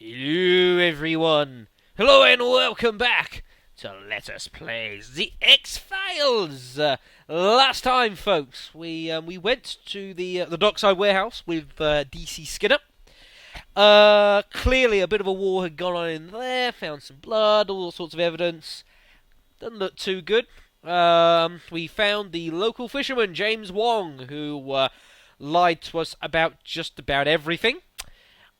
Hello everyone! Hello and welcome back to Let Us Play The X-Files! Last time, folks, we went to the Dockside Warehouse with DC Skinner. Clearly a bit of a war had gone on in there, found some blood, all sorts of evidence. Doesn't look too good. We found the local fisherman, James Wong, who lied to us about just about everything.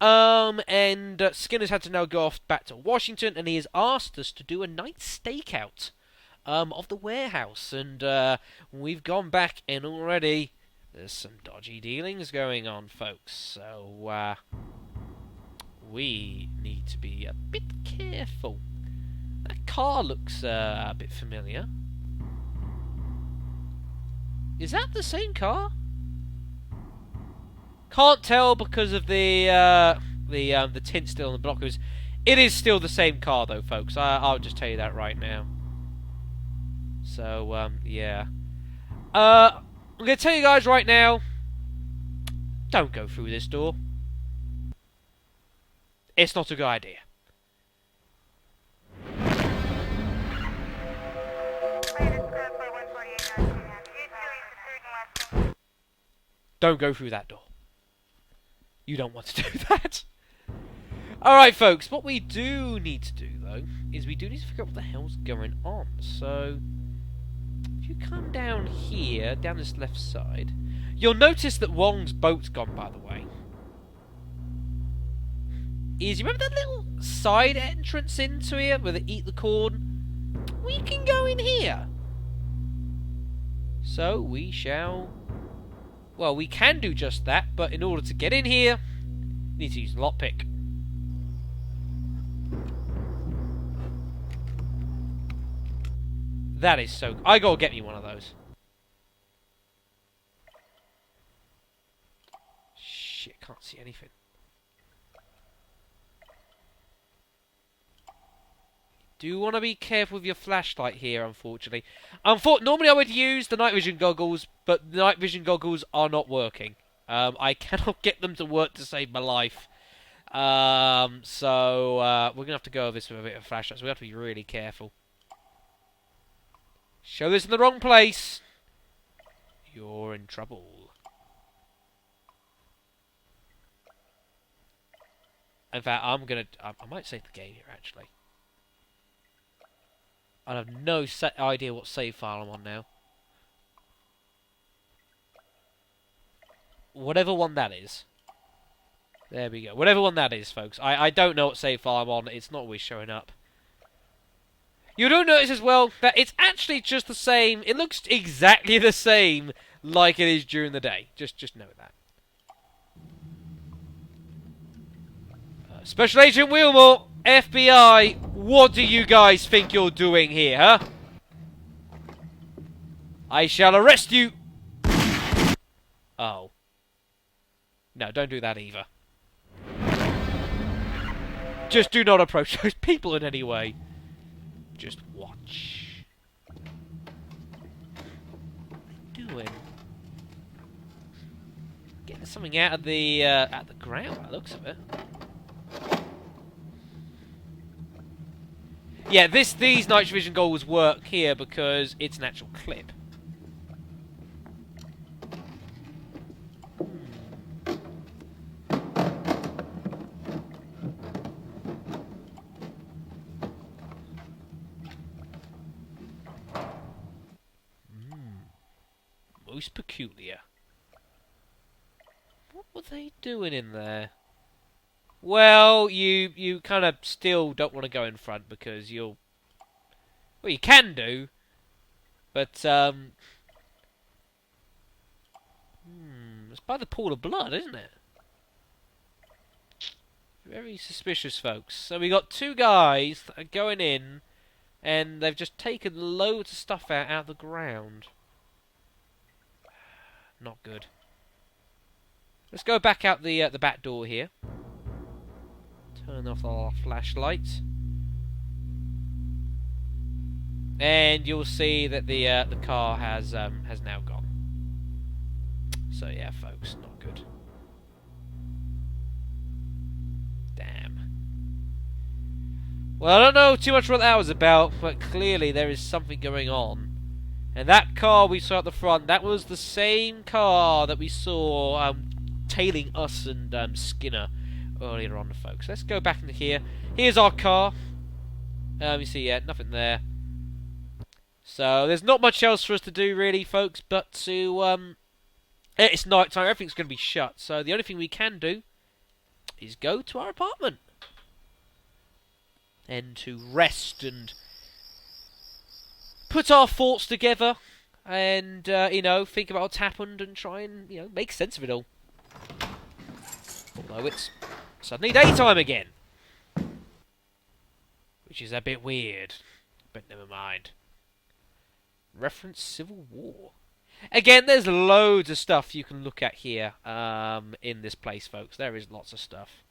And Skinner's had to now go off back to Washington, and he has asked us to do a night stakeout of the warehouse. And we've gone back, and already there's some dodgy dealings going on, folks. So we need to be a bit careful. That car looks a bit familiar. Is that the same car? Can't tell because of the tint still on the blockers. It is still the same car though, folks. I'll just tell you that right now. So yeah. I'm gonna tell you guys right now. Don't go through this door. It's not a good idea. Don't go through that door. You don't want to do that. Alright, folks, what we do need to do, though, is we do need to figure out what the hell's going on. So, if you come down here, down this left side, you'll notice that Wong's boat's gone, by the way. You remember that little side entrance into here, where they eat the corn? We can go in here. So, we shall... Well, we can do just that, but in order to get in here, we need to use the lockpick. That is so... I gotta get me one of those. Shit, can't see anything. Do want to be careful with your flashlight here, unfortunately. Normally I would use the night vision goggles, but the night vision goggles are not working. I cannot get them to work to save my life. So we're going to have to go over this with a bit of a flashlight, so we have to be really careful. Show this in the wrong place. You're in trouble. In fact, I might save the game here, actually. I have no idea what save file I'm on now. Whatever one that is. There we go. Whatever one that is, folks. I don't know what save file I'm on. It's not always showing up. You do notice as well that it's actually just the same. It looks exactly the same like it is during the day. Just know that. Special Agent Willmore, FBI, what do you guys think you're doing here, huh? I shall arrest you. Oh. No, don't do that either. Just do not approach those people in any way. Just watch. What are you doing? Getting something out of the ground, by the looks of it. Yeah, these night vision goggles work here because it's an actual clip. Most peculiar. What were they doing in there? Well, you kind of still don't want to go in front because you'll... Well, you can do, but it's by the pool of blood, isn't it? Very suspicious, folks. So we got two guys that are going in, and they've just taken loads of stuff out of the ground. Not good. Let's go back out the back door here. Turn off our flashlight, and you'll see that the car has now gone. So yeah, folks, not good. Damn. Well, I don't know too much what that was about, but clearly there is something going on. And that car we saw at the front, that was the same car that we saw tailing us and Skinner earlier on, folks. Let's go back into here. Here's our car. You see, yeah, nothing there. So there's not much else for us to do, really, folks, but to it's night time. Everything's going to be shut. So the only thing we can do is go to our apartment and to rest and put our thoughts together and, you know, think about what's happened and try and, you know, make sense of it all. Although it's suddenly daytime again. Which is a bit weird. But never mind. Reference Civil War. Again, there's loads of stuff you can look at here in this place, folks. There is lots of stuff.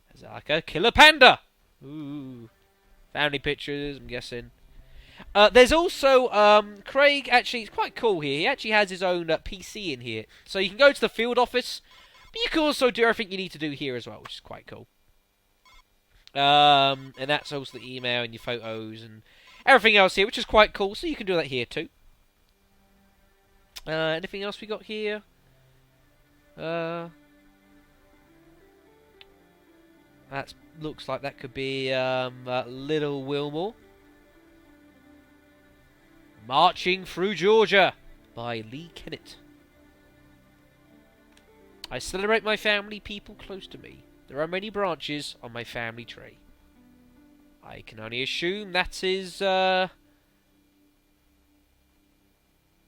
There's like a killer panda. Ooh. Family pictures, I'm guessing. There's also, Craig, actually, it's quite cool here. He actually has his own PC in here. So you can go to the field office, but you can also do everything you need to do here as well, which is quite cool. And that's also the email and your photos and everything else here, which is quite cool. So you can do that here too. Anything else we got here? That looks like that could be Little Willmore. Marching Through Georgia by Lee Kennett. I celebrate my family, people close to me. There are many branches on my family tree. I can only assume that is,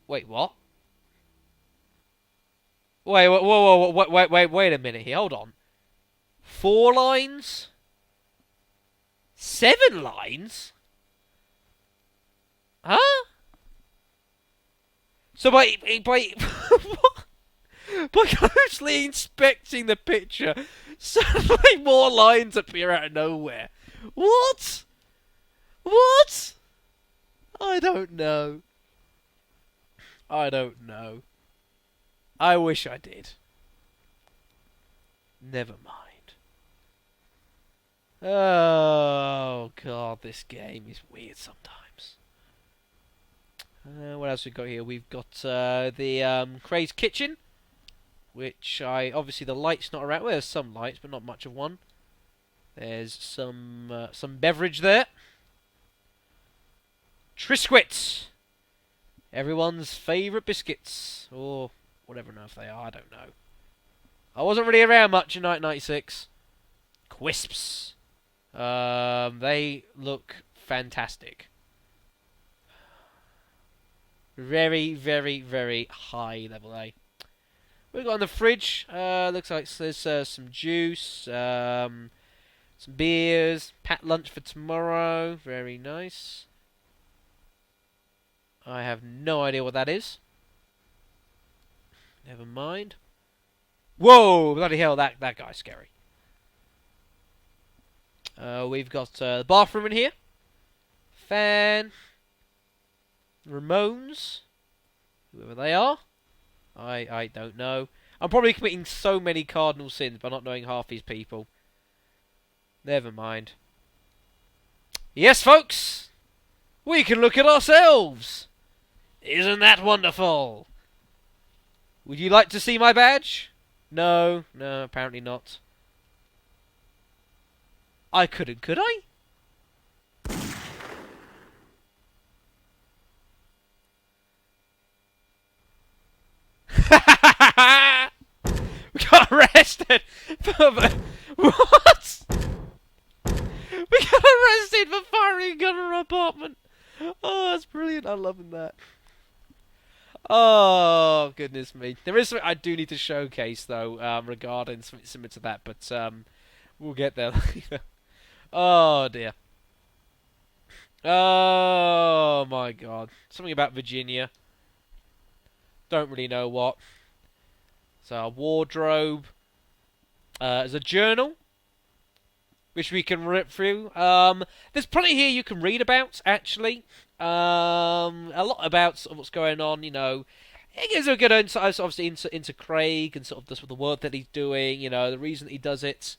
wait, what? Wait a minute here, hold on. 4 lines? 7 lines? Huh? So by closely inspecting the picture, suddenly more lines appear out of nowhere. What? What? I don't know. I don't know. I wish I did. Never mind. Oh, God, this game is weird sometimes. What else we got here? We've got the Craig's kitchen, which obviously the light's not around. Well, there's some lights, but not much of one. There's some beverage there. Triscuits, everyone's favourite biscuits, or whatever on earth they are. I don't know. I wasn't really around much in 1996. Quisps. They look fantastic. Very, very, very high level A. We've got in the fridge. Looks like there's some juice, some beers, packed lunch for tomorrow. Very nice. I have no idea what that is. Never mind. Whoa! Bloody hell, that guy's scary. We've got the bathroom in here. Fan. Ramones. Whoever they are. I don't know. I'm probably committing so many cardinal sins by not knowing half these people. Never mind. Yes, folks! We can look at ourselves! Isn't that wonderful? Would you like to see my badge? No, apparently not. I couldn't, could I? We got arrested for... What? We got arrested for firing a gun in our apartment. Oh, that's brilliant. I'm loving that. Oh, goodness me. There is something I do need to showcase, though, regarding something similar to that, but we'll get there later. Oh, dear. Oh, my God. Something about Virginia. Don't really know what. So, a wardrobe. There's a journal, which we can rip through. There's plenty here you can read about, actually. A lot about sort of what's going on, you know. It gives a good insight, obviously, into Craig and sort of the work that he's doing, you know, the reason he does it.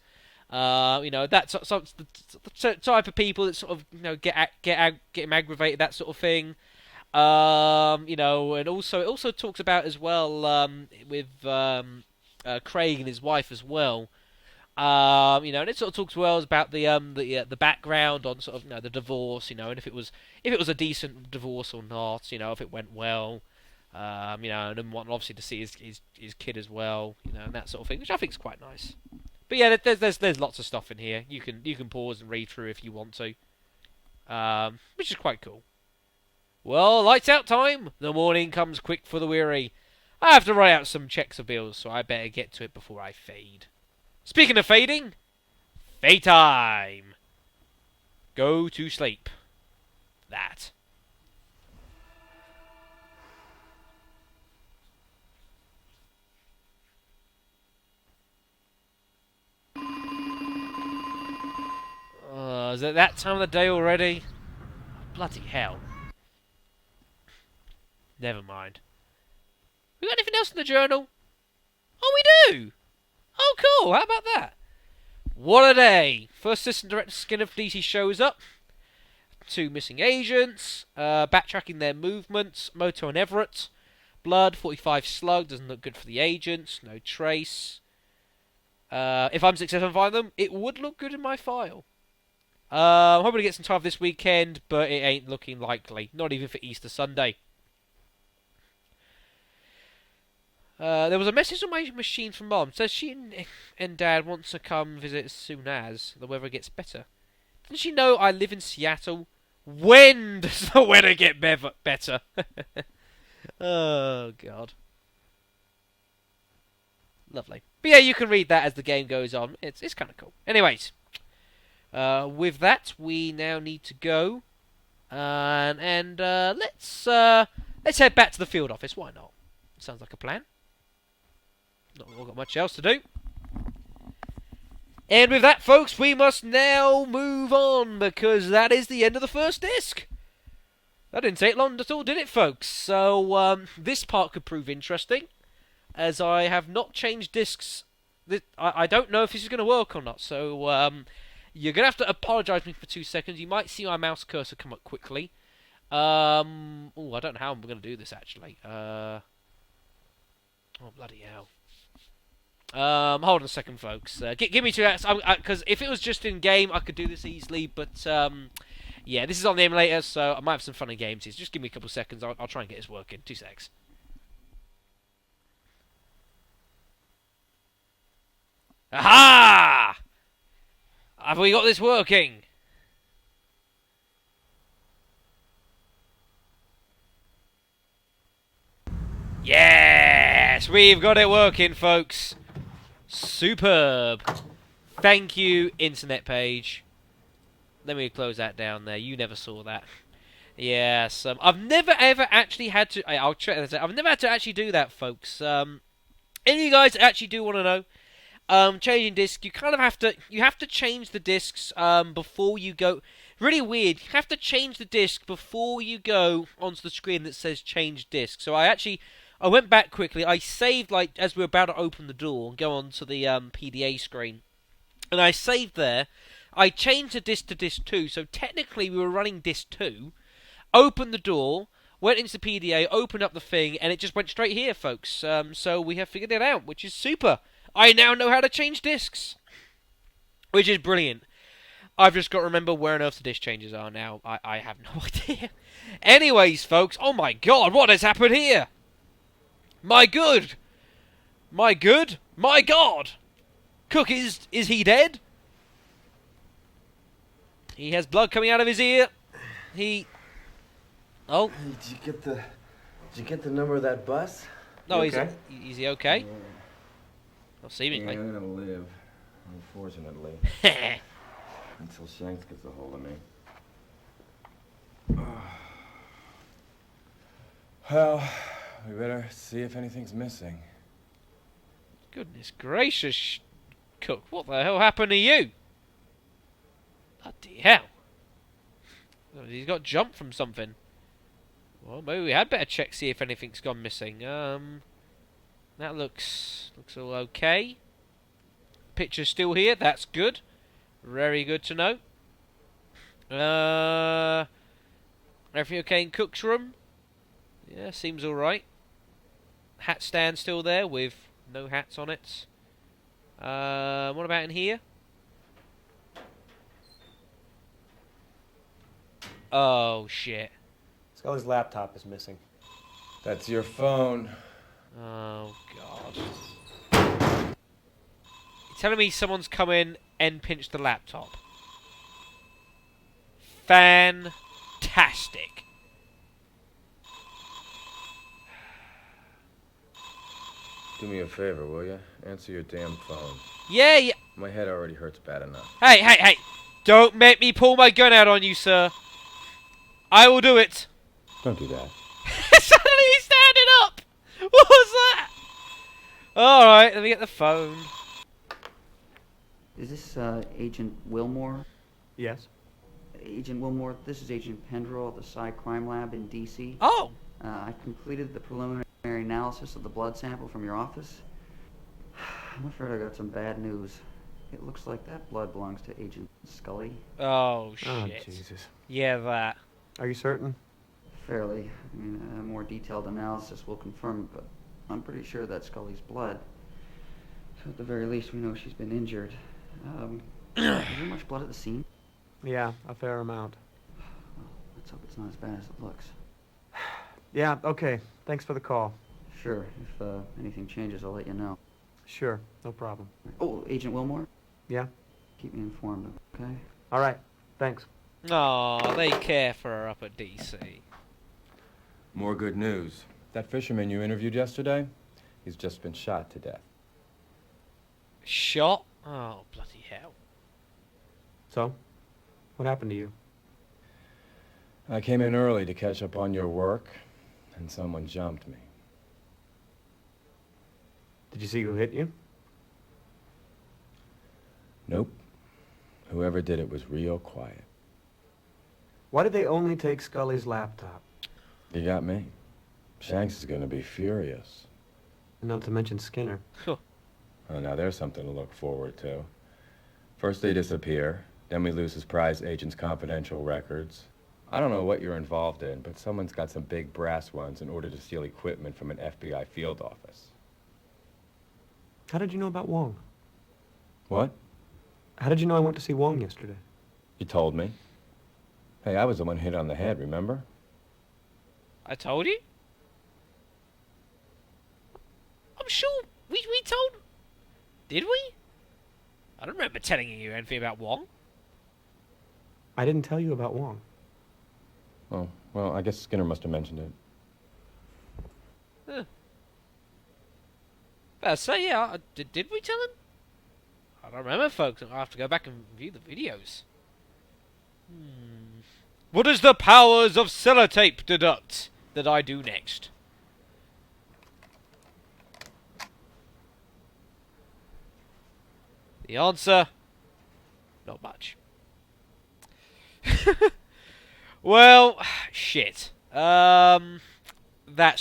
You know, that's the type of people that sort of, you know, get him aggravated, that sort of thing. You know, and also it also talks about as well, with Craig and his wife as well. You know, and it sort of talks well about the background on sort of, you know, the divorce, you know, and if it was a decent divorce or not, you know, if it went well. You know, and then wanting obviously to see his kid as well, you know, and that sort of thing, which I think is quite nice. But yeah, there's lots of stuff in here. You can pause and read through if you want to, which is quite cool. Well, lights out time. The morning comes quick for the weary. I have to write out some checks of bills, so I better get to it before I fade. Speaking of fading, fade time. Go to sleep. That. Is it that time of the day already? Bloody hell. Never mind. We got anything else in the journal? Oh, we do! Oh, cool. How about that? What a day. First assistant director Skinner of DC shows up. 2 missing agents. Backtracking their movements. Moto and Everett. Blood, 45 slug. Doesn't look good for the agents. No trace. If I'm successful in finding them, it would look good in my file. I'm hoping to get some time this weekend, but it ain't looking likely. Not even for Easter Sunday. There was a message on my machine from Mom. It says she and Dad want to come visit as soon as the weather gets better. Doesn't she know I live in Seattle? When does the weather get better? Oh, God. Lovely. But yeah, you can read that as the game goes on. It's kind of cool. Anyways. With that, we now need to go, and let's head back to the field office. Why not? Sounds like a plan. Not got much else to do. And with that, folks, we must now move on, because that is the end of the first disc. That didn't take long at all, did it, folks? So this part could prove interesting, as I have not changed discs. I don't know if this is going to work or not. So you're going to have to apologise to me for 2 seconds. You might see my mouse cursor come up quickly. I don't know how I'm going to do this, actually. Oh, bloody hell. Hold on a second, folks. Give me 2 seconds, because if it was just in-game, I could do this easily, but, yeah, this is on the emulator, so I might have some fun in games here. So just give me a couple of seconds. I'll try and get this working. 2 secs. Aha! Have we got this working? Yes! We've got it working, folks. Superb. Thank you, internet page. Let me close that down there. You never saw that. Yes, I've never ever actually had to... I'll check this out. I've never had to actually do that, folks. Any of you guys actually do want to know? Changing discs, you kind of have to change the discs before you go. Really weird. You have to change the disc before you go onto the screen that says change disc. So I went back quickly. I saved like as we were about to open the door and go onto the PDA screen, and I saved there. I changed the disc to disc 2, so technically we were running disc 2. Opened the door, went into the PDA, opened up the thing, and it just went straight here, folks. So we have figured it out, which is super. I now know how to change discs, which is brilliant. I've just got to remember where on earth the disc changes are now. I have no idea. Anyways, folks, oh my god, what has happened here? My good! My good? My god! Cook, is he dead? He has blood coming out of his ear. Oh. Hey, did you get the number of that bus? No, is he okay? Yeah. Not seemingly. Yeah, I'm gonna live, unfortunately. Until Shanks gets a hold of me. Well, we better see if anything's missing. Goodness gracious, Cook, what the hell happened to you? Bloody hell. He's got jumped from something. Well, maybe we had better check, see if anything's gone missing. That looks all okay. picture's still here. That's good. Very good to know. Everything okay in Cook's room? Yeah, seems alright. Hat stand still there with no hats on it. What about in here? Oh, shit. Scully's laptop is missing. That's your phone. Oh, God. You're telling me someone's come in and pinched the laptop? Fantastic. Do me a favor, will you? Answer your damn phone. Yeah. My head already hurts bad enough. Hey. Don't make me pull my gun out on you, sir. I will do it. Don't do that. Suddenly he's standing up. What was that? Alright, let me get the phone. Is this Agent Willmore? Yes. Agent Willmore, this is Agent Pendrell at the Psy Crime Lab in D.C. Oh. I completed the preliminary analysis of the blood sample from your office. I'm afraid I got some bad news. It looks like that blood belongs to Agent Scully. Oh, shit. Oh, Jesus. Yeah, that. Are you certain? Fairly. I mean, a more detailed analysis will confirm it, but I'm pretty sure that's Scully's blood. So at the very least, we know she's been injured. Is there much blood at the scene? Yeah, a fair amount. Well, let's hope it's not as bad as it looks. Yeah, okay. Thanks for the call. Sure. If anything changes, I'll let you know. Sure, no problem. Oh, Agent Willmore? Yeah? Keep me informed, okay? All right, thanks. Aw, they care for her up at DC. More good news. That fisherman you interviewed yesterday, he's just been shot to death. Shot? Oh, bloody hell. So, what happened to you? I came in early to catch up on your work, and someone jumped me. Did you see who hit you? Nope. Whoever did it was real quiet. Why did they only take Scully's laptop? You got me. Shanks is gonna be furious. Not to mention Skinner. Oh, now there's something to look forward to. First they disappear, then we lose his prize agent's confidential records. I don't know what you're involved in, but someone's got some big brass ones in order to steal equipment from an FBI field office. How did you know about Wong? What? How did you know I went to see Wong yesterday? You told me. Hey, I was the one hit on the head, remember? I told you? I'm sure we told... Did we? I don't remember telling you anything about Wong. I didn't tell you about Wong. Oh, well, I guess Skinner must have mentioned it. Huh. But so yeah, did we tell him? I don't remember, folks. I'll have to go back and view the videos. What does the powers of sellotape deduct that I do next? The answer, not much. Well, shit. That's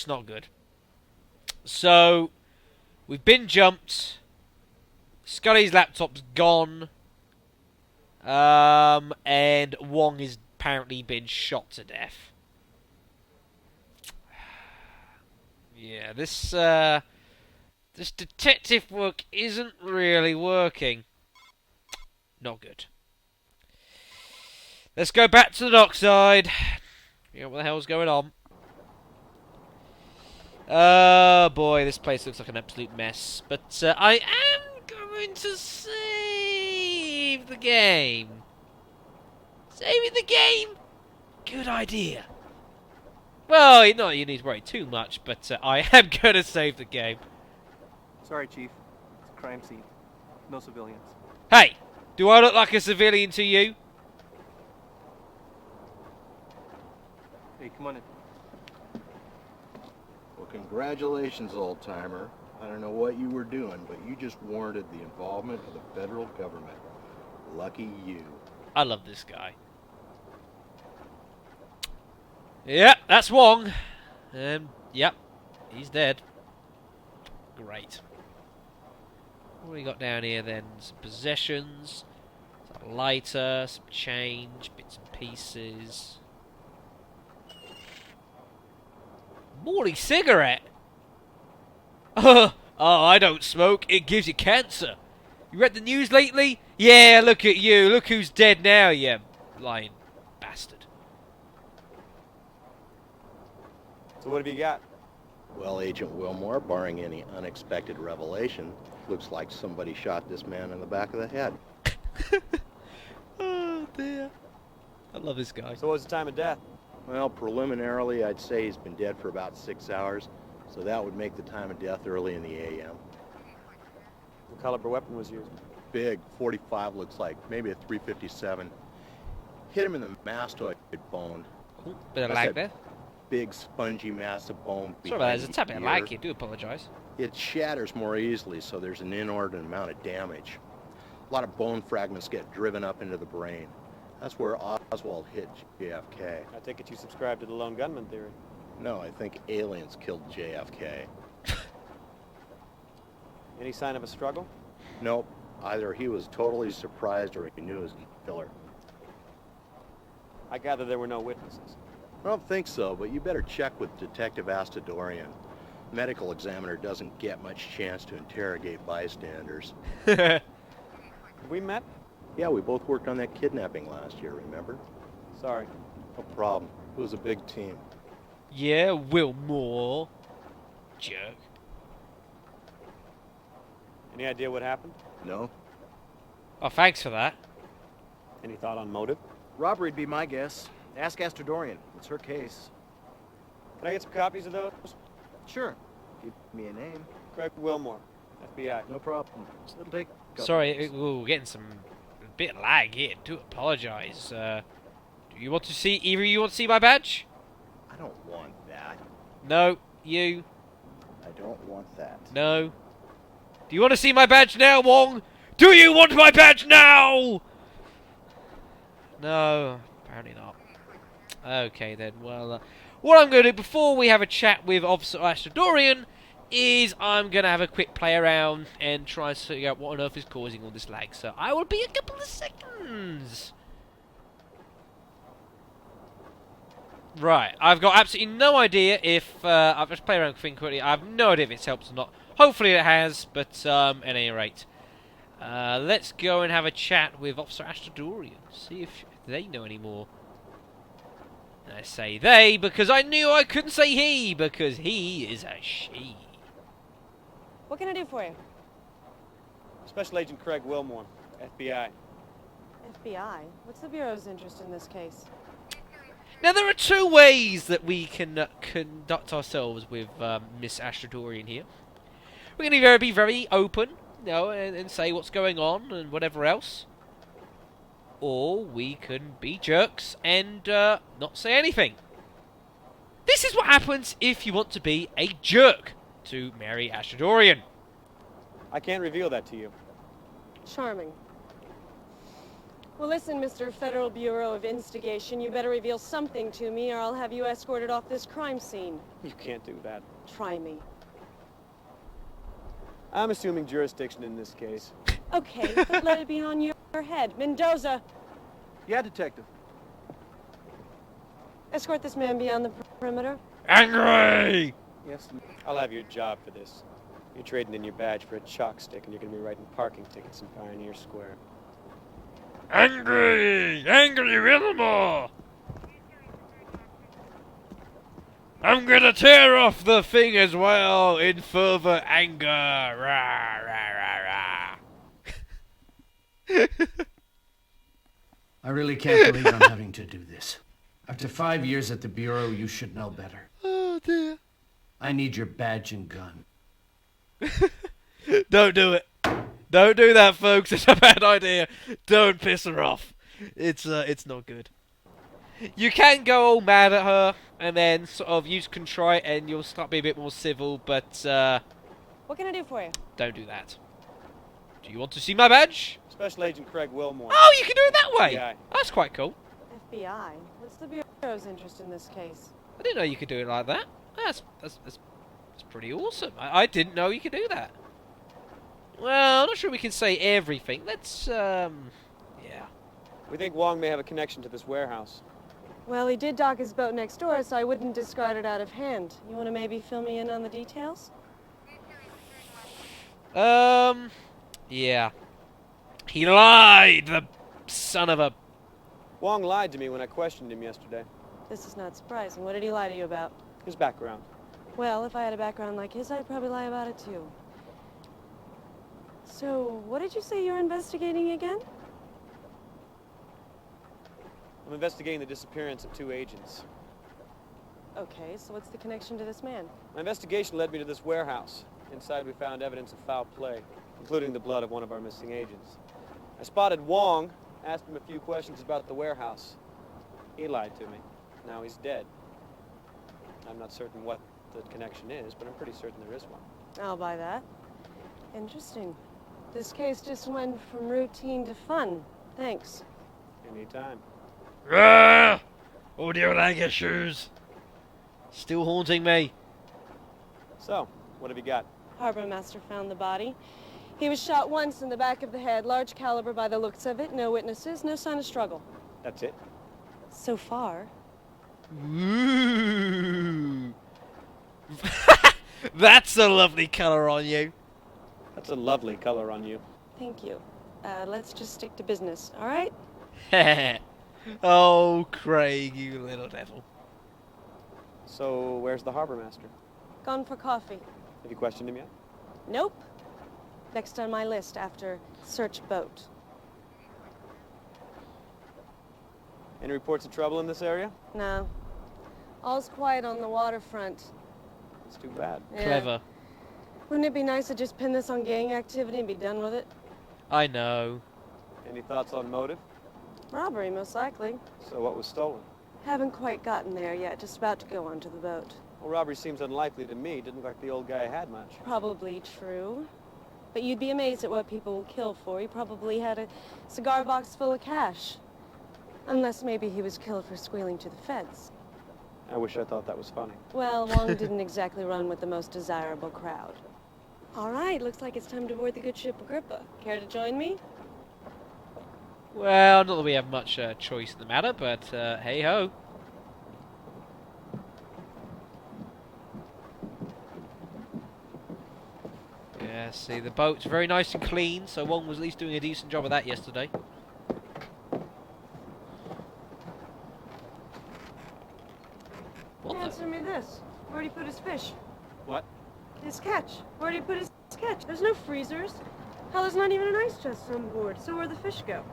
not good. So, we've been jumped. Scully's laptop's gone. And Wong has apparently been shot to death. Yeah, this detective work isn't really working. Not good. Let's go back to the dockside. Figure out what the hell's going on. Oh boy, this place looks like an absolute mess. But I am going to save the game. Saving the game? Good idea. Well, not you need to worry too much, but I am going to save the game. Sorry, Chief. It's a crime scene. No civilians. Hey, do I look like a civilian to you? Hey, come on in. Well, congratulations, old-timer. I don't know what you were doing, but you just warranted the involvement of the federal government. Lucky you. I love this guy. Yep, that's Wong. Yep, he's dead. Great. What do we got down here then? Some possessions, a lighter, some change, bits and pieces. Morning cigarette? Oh, I don't smoke. It gives you cancer. You read the news lately? Yeah, look at you. Look who's dead now, you lying bastard. So what have you got? Well, Agent Willmore, barring any unexpected revelation, looks like somebody shot this man in the back of the head. Oh dear. I love this guy. So what's the time of death? Well, preliminarily, I'd say he's been dead for about 6 hours, so that would make the time of death early in the a.m. What caliber weapon was used? Big, 45 looks like, maybe a 357. Hit him in the mastoid bone. Ooh, bit of I lag said there. Big, spongy mass of bone. Sorry about that. There's a behind tad bit of the lag ear. here. Do apologise. It shatters more easily, so there's an inordinate amount of damage. A lot of bone fragments get driven up into the brain. That's where Oswald hit JFK. I take it you subscribe to the lone gunman theory. No, I think aliens killed JFK. Any sign of a struggle? Nope. Either he was totally surprised or he knew his killer. I gather there were no witnesses. I don't think so, but you better check with Detective Astadorian. Medical examiner doesn't get much chance to interrogate bystanders. Have we met? Yeah, we both worked on that kidnapping last year, remember? Sorry. No problem. It was a big team. Yeah, Willmore. Jerk. Any idea what happened? No? Oh, thanks for that. Any thought on motive? Robbery'd be my guess. Ask Astrodorian. It's her case. Can I get some copies of those? Sure. Give me a name. Craig Willmore, FBI. No problem. It'll take a couple Sorry, days. we're getting some bit of lag here. Do apologise. Do you want to see? Either you want to see my badge? I don't want that. No, you. I don't want that. No. Do you want to see my badge now, Wong? Do you want my badge now? No, apparently not. Okay then. Well, what I'm going to do before we have a chat with Officer Astrodorian is I'm going to have a quick play around and try and figure out what on earth is causing all this lag. So I will be a couple of seconds. Right, I've got absolutely no idea if I've just played around with thing quickly. I have no idea if it's helped or not. Hopefully it has, but at any rate, let's go and have a chat with Officer Astrodorian. See if they know any more. And I say they because I knew I couldn't say he because he is a she. What can I do for you? Special Agent Craig Willmore, FBI. FBI? What's the Bureau's interest in this case? Now there are two ways that we can conduct ourselves with Miss Astrodorian here. We can either be very open, you know, and say what's going on and whatever else, or we can be jerks and not say anything. This is what happens if you want to be a jerk to Mary Astrodorian. I can't reveal that to you. Charming. Well, listen, Mr. Federal Bureau of Instigation, you better reveal something to me or I'll have you escorted off this crime scene. You can't do that. Try me. I'm assuming jurisdiction in this case. Okay, but let it be on your head. Mendoza, Yeah, Detective. escort this man beyond the perimeter. Angry! Yes. I'll have your job for this. You're trading in your badge for a chalk stick and you're going to be writing parking tickets in Pioneer Square. Angry! Angry Willmore! I'm gonna tear off the thing as well in further anger. Rah, rah, rah, rah. I really can't believe I'm having to do this. After 5 years at the Bureau, you should know better. Oh dear. I need your badge and gun. Don't do it. Don't do that, folks. It's a bad idea. Don't piss her off. It's not good. You can go all mad at her and then sort of use contrite and you'll start being a bit more civil, but What can I do for you? don't do that. Do you want to see my badge? Special Agent Craig Willmore. Oh, you can do it that way. FBI. That's quite cool. FBI? What's the Bureau's interest in this case? I didn't know you could do it like that. That's pretty awesome. I didn't know you could do that. Well, I'm not sure we can say everything. Let's, yeah. We think Wong may have a connection to this warehouse. Well, he did dock his boat next door, so I wouldn't discard it out of hand. You want to maybe fill me in on the details? Yeah. He lied, the son of a... Wong lied to me when I questioned him yesterday. This is not surprising. What did he lie to you about? His background. Well, if I had a background like his, I'd probably lie about it too. So, what did you say you're investigating again? I'm investigating the disappearance of 2 agents. Okay, so what's the connection to this man? My investigation led me to this warehouse. Inside we found evidence of foul play, including the blood of one of our missing agents. I spotted Wong, asked him a few questions about the warehouse. He lied to me. Now he's dead. I'm not certain what the connection is, but I'm pretty certain there is one. I'll buy that. Interesting. This case just went from routine to fun. Thanks. Anytime. Rah! Oh dear leg shoes. Still haunting me. So, what have you got? Harbor master found the body. He was shot once in the back of the head, large caliber by the looks of it. No witnesses, no sign of struggle. That's it? So far. Ooh. That's a lovely colour on you. That's a lovely color on you. Thank you. Let's just stick to business, all right? Oh, Craig, you little devil. So, where's the harbor master? Gone for coffee. Have you questioned him yet? Nope. Next on my list after search boat. Any reports of trouble in this area? No. All's quiet on the waterfront. It's too bad. Yeah. Clever. Wouldn't it be nice to just pin this on gang activity and be done with it? I know. Any thoughts on motive? Robbery, most likely. So what was stolen? Haven't quite gotten there yet, just about to go onto the boat. Well, robbery seems unlikely to me. Didn't look like the old guy had much. Probably true. But you'd be amazed at what people will kill for. He probably had a cigar box full of cash. Unless maybe he was killed for squealing to the feds. I wish I thought that was funny. Well, Wong didn't exactly run with the most desirable crowd. All right, looks like it's time to board the good ship Agrippa. Care to join me? Well, not that we have much choice in the matter, but hey-ho. Yeah, see, the boat's very nice and clean, so Wong was at least doing a decent job of that yesterday. What the? Answer me this. Where'd he put his fish? What? His catch. Where'd he put his catch? There's no freezers. Hell, there's not even an ice chest on board. So where'd the fish go?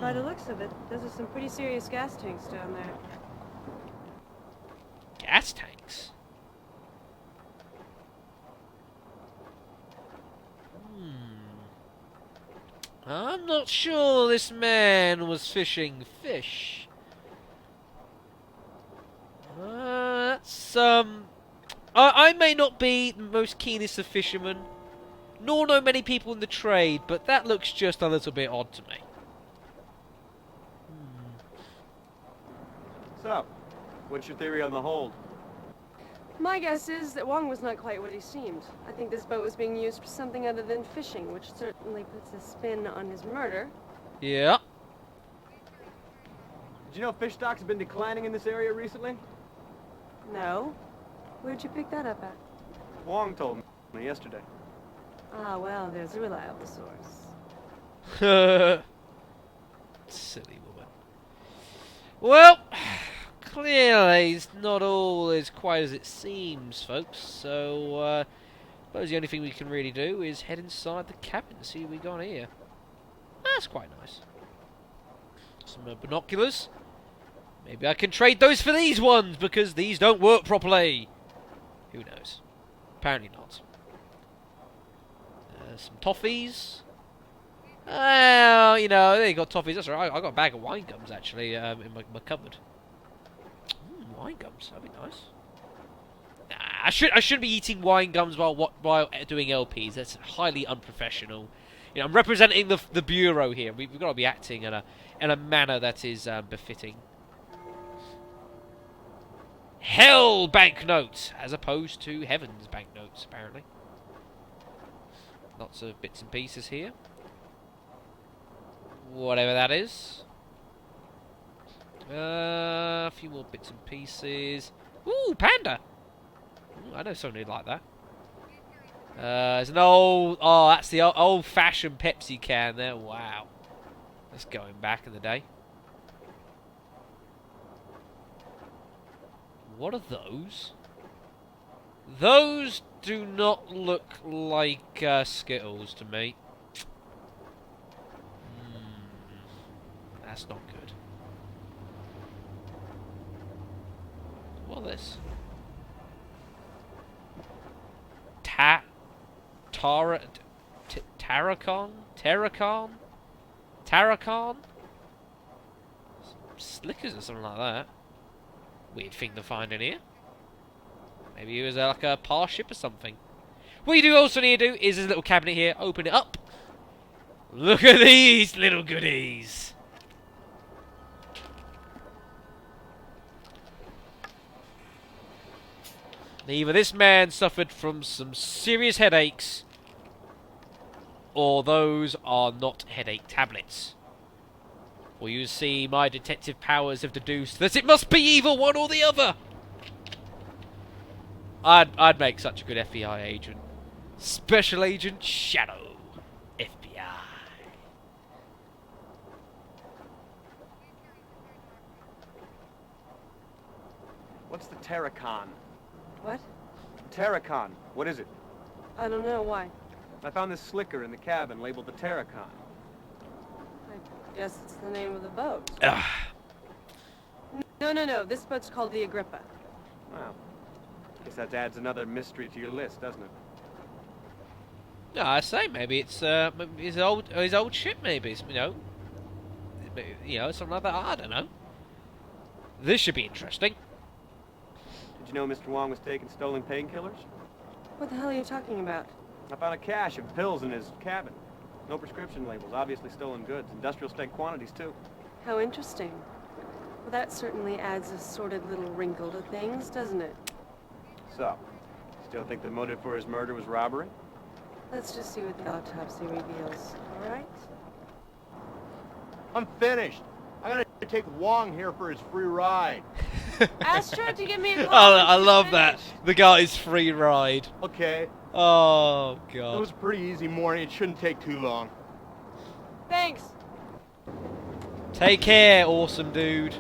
By the looks of it, those are some pretty serious gas tanks down there. Gas tanks? I'm not sure this man was fishing fish. That's, I may not be the most keenest of fishermen, nor know many people in the trade, but that looks just a little bit odd to me. So, what's your theory on the hold? My guess is that Wong was not quite what he seemed. I think this boat was being used for something other than fishing, which certainly puts a spin on his murder. Yeah. Did you know fish stocks have been declining in this area recently? No. Where'd you pick that up at? Wong told me yesterday. Ah, well, there's a reliable source. Silly woman. Well, clearly it's not all as quite as it seems, folks. So, I suppose the only thing we can really do is head inside the cabin and see what we got here. That's quite nice. Some binoculars. Maybe I can trade those for these ones, because these don't work properly. Who knows? Apparently not. Some toffees. Well, you know, they got toffees. That's right. I got a bag of wine gums, actually, in my cupboard. Wine gums. That'd be nice. Nah, I shouldn't be eating wine gums while doing LPs. That's highly unprofessional. You know, I'm representing the bureau here. We've got to be acting in a manner that is befitting. Hell banknotes, as opposed to Heaven's banknotes, apparently. Lots of bits and pieces here. Whatever that is. A few more bits and pieces. Ooh, panda! Ooh, I know somebody like that. There's an old... Oh, that's the old-fashioned Pepsi can there. Wow. That's going back in the day. What are those? Those do not look like Skittles to me. That's not good. What is this? Terracon? Terracon? Terracon? Slickers or something like that. Weird thing to find in here. Maybe it was like a par ship or something. What you do also need to do is this little cabinet here. Open it up. Look at these little goodies. Either this man suffered from some serious headaches, or those are not headache tablets. Or you see my detective powers have deduced that it must be either one or the other. I'd make such a good FBI agent. Special Agent Shadow. FBI. What's the Terracon? What? Terracon. What is it? I don't know. Why? I found this slicker in the cabin labeled the Terracon. I guess it's the name of the boat. Ugh. No. This boat's called the Agrippa. Wow. Guess that adds another mystery to your list, doesn't it? No, I say maybe it's his old ship. Maybe it's, something like that. I don't know. This should be interesting. Did you know Mr. Wong was taking stolen painkillers? What the hell are you talking about? I found a cache of pills in his cabin. No prescription labels, obviously stolen goods. Industrial state quantities, too. How interesting. Well, that certainly adds a sordid little wrinkle to things, doesn't it? So, still think the motive for his murder was robbery? Let's just see what the autopsy reveals, all right? I'm finished. I'm gonna take Wong here for his free ride. Astro to give me a call. I love that. The guy's free ride. Okay. Oh, It God. was a pretty easy morning. It shouldn't take too long. Thanks. Take care, awesome dude.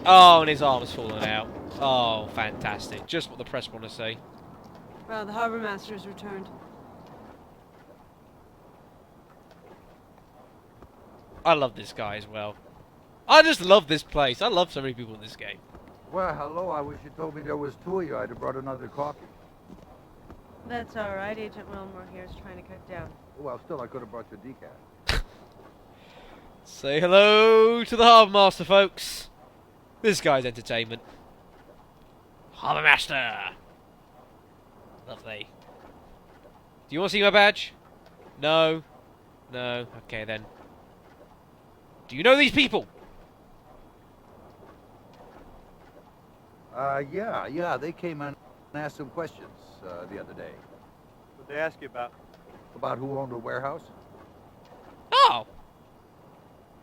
Oh, and his arm has fallen out. Oh, fantastic. Just what the press want to say. Well, the harbor master's returned. I love this guy as well. I just love this place. I love so many people in this game. Well, hello. I wish you told me there was two of you. I'd have brought another coffee. That's all right. Agent Willmore here is trying to cut down. Well, still, I could have brought you decaf. Say hello to the Harbour Master, folks. This guy's entertainment. Harbour Master! Lovely. Do you want to see my badge? No? No? Okay, then. Do you know these people? Yeah. They came in and asked some questions the other day. What'd they ask you about? About who owned the warehouse? Oh!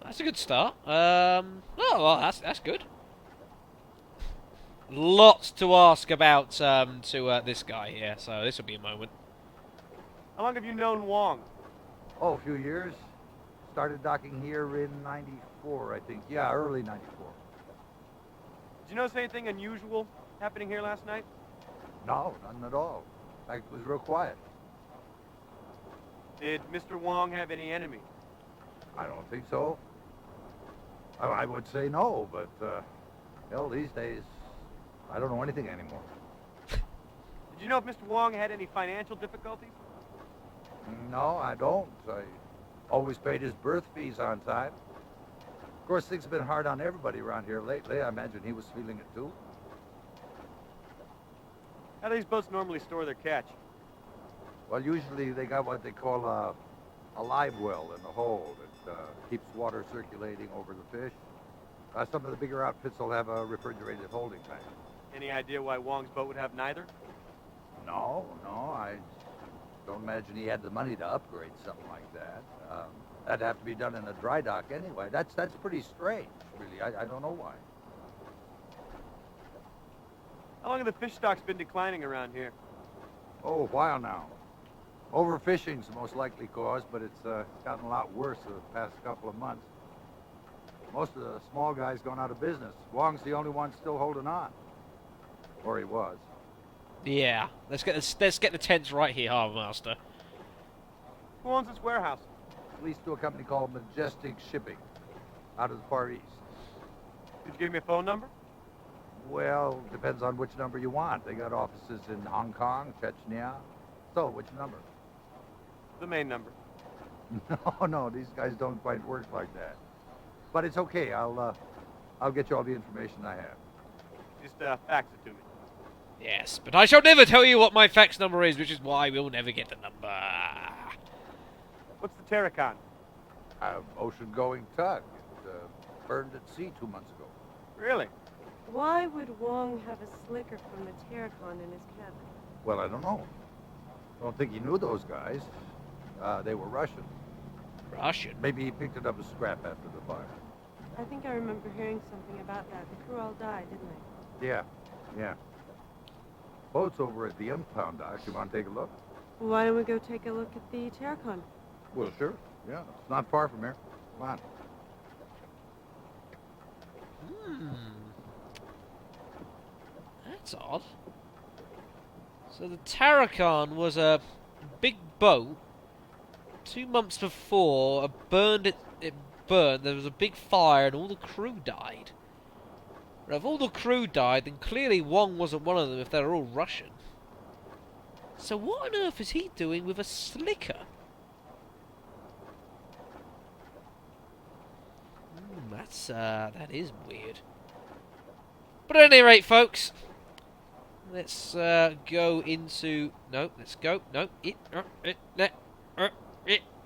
That's a good start. Oh, well, that's good. Lots to ask about to this guy here, so this will be a moment. How long have you known Wong? Oh, a few years. Started docking here in '94, I think. Yeah, early '94. Did you notice anything unusual happening here last night? No, nothing at all. In fact, it was real quiet. Did Mr. Wong have any enemies? I don't think so. I would say no, but, hell, these days, I don't know anything anymore. Did you know if Mr. Wong had any financial difficulties? No, I don't. I always paid his birth fees on time. Of course, things have been hard on everybody around here lately. I imagine he was feeling it too. How do these boats normally store their catch? Well, usually they got what they call a live well in the hold. It keeps water circulating over the fish. Some of the bigger outfits will have a refrigerated holding tank. Any idea why Wong's boat would have neither? No, I Don't imagine he had the money to upgrade something like that. That'd have to be done in a dry dock anyway. That's pretty strange, really. I don't know why. How long have the fish stocks been declining around here? Oh, a while now. Overfishing's the most likely cause, but it's gotten a lot worse the past couple of months. Most of the small guys gone out of business. Wong's the only one still holding on. Or he was. Yeah, let's get the tents right here, Harbour Master. Who owns this warehouse? Leased to a company called Majestic Shipping, out of the Far East. Could you give me a phone number? Well, depends on which number you want. They got offices in Hong Kong, Chechnya. So, which number? The main number. No, these guys don't quite work like that. But it's okay. I'll get you all the information I have. Just fax it to me. Yes, but I shall never tell you what my fax number is, which is why we'll never get the number. What's the Terracon? Ocean-going tug. It burned at sea 2 months ago. Really? Why would Wong have a slicker from the Terracon in his cabin? Well, I don't know. I don't think he knew those guys. They were Russian. Russian? Maybe he picked it up as scrap after the fire. I think I remember hearing something about that. The crew all died, didn't they? Yeah. Boat's over at the impound dock. You want to take a look? Why don't we go take a look at the Terracon? Well, sure. Yeah, it's not far from here. Come on. That's odd. So the Terracon was a big boat. 2 months before, it burned. There was a big fire, and all the crew died. But if all the crew died, then clearly Wong wasn't one of them. If they're all Russian. So what on earth is he doing with a slicker? That is weird. But at any rate, folks, let's go into no. Let's go no.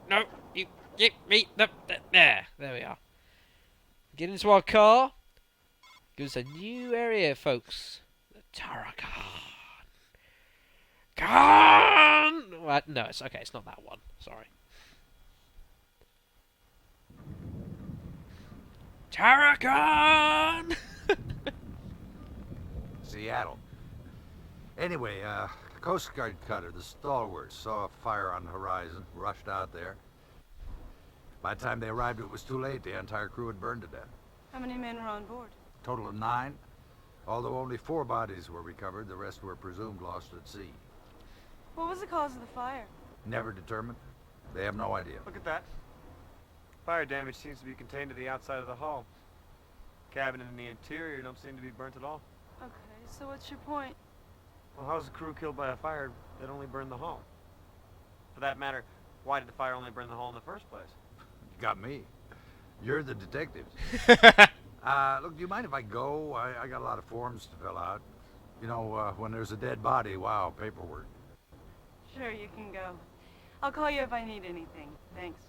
No. You give me the there. There we are. Get into our car. Goes a new area, folks. The Terracon. No, it's okay. It's not that one. Sorry. Terracon! Seattle. Anyway, Coast Guard cutter, the Stalwart, saw a fire on the horizon, rushed out there. By the time they arrived, it was too late. The entire crew had burned to death. How many men were on board? Total of 9. Although only 4 bodies were recovered, the rest were presumed lost at sea. What was the cause of the fire? Never determined. They have no idea. Look at that. Fire damage seems to be contained to the outside of the hull. Cabin and the interior don't seem to be burnt at all. Okay, so what's your point? Well, how's the crew killed by a fire that only burned the hull? For that matter, why did the fire only burn the hull in the first place? You got me. You're the detectives. Look, do you mind if I go? I got a lot of forms to fill out. You know, when there's a dead body, wow, paperwork. Sure, you can go. I'll call you if I need anything. Thanks.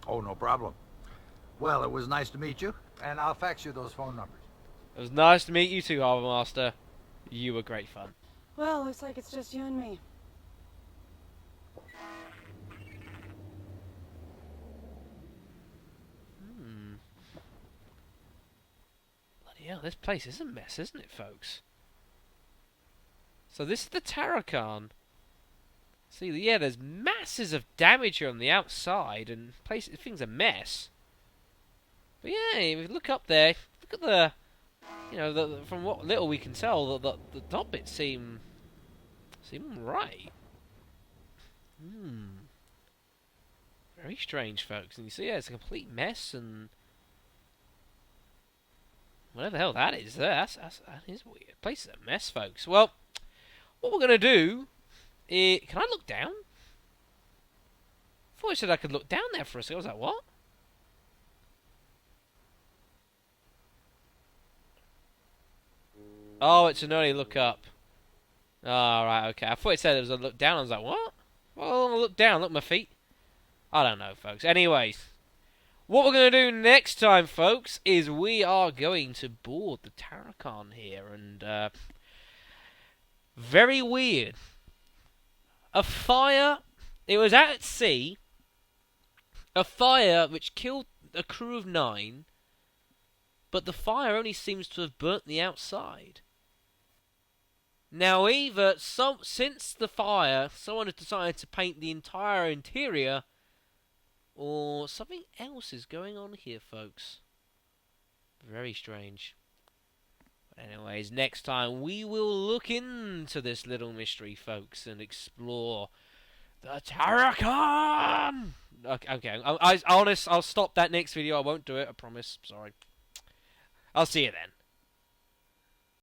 Oh, no problem. Well, it was nice to meet you, and I'll fax you those phone numbers. It was nice to meet you too, Harbour Master. You were great fun. Well, looks like it's just you and me. Bloody hell, this place is a mess, isn't it, folks? So this is the Terracon. See, yeah, there's masses of damage here on the outside, and things a mess. But yeah, if you look up there, look at the, you know, from what little we can tell, the top bits seem right. Very strange, folks. And you see, yeah, it's a complete mess, and whatever the hell that is, that is weird. Place is a mess, folks. Well, what we're gonna do. Can I look down? I thought I said I could look down there for a second. I was like, what? Oh, it's an early look up. Oh, right, okay. I thought it said it was a look down. I was like, what? Well, I'll look down. Look at my feet. I don't know, folks. Anyways, what we're going to do next time, folks, is we are going to board the Terracon here. And, very weird. A fire It was at sea, a fire which killed a crew of 9, but the fire only seems to have burnt the outside. Now, either since the fire, someone has decided to paint the entire interior, or something else is going on here, folks. Very strange. Anyways, next time we will look into this little mystery, folks, and explore the Terracon! Okay, I'll stop that next video. I won't do it, I promise. Sorry. I'll see you then.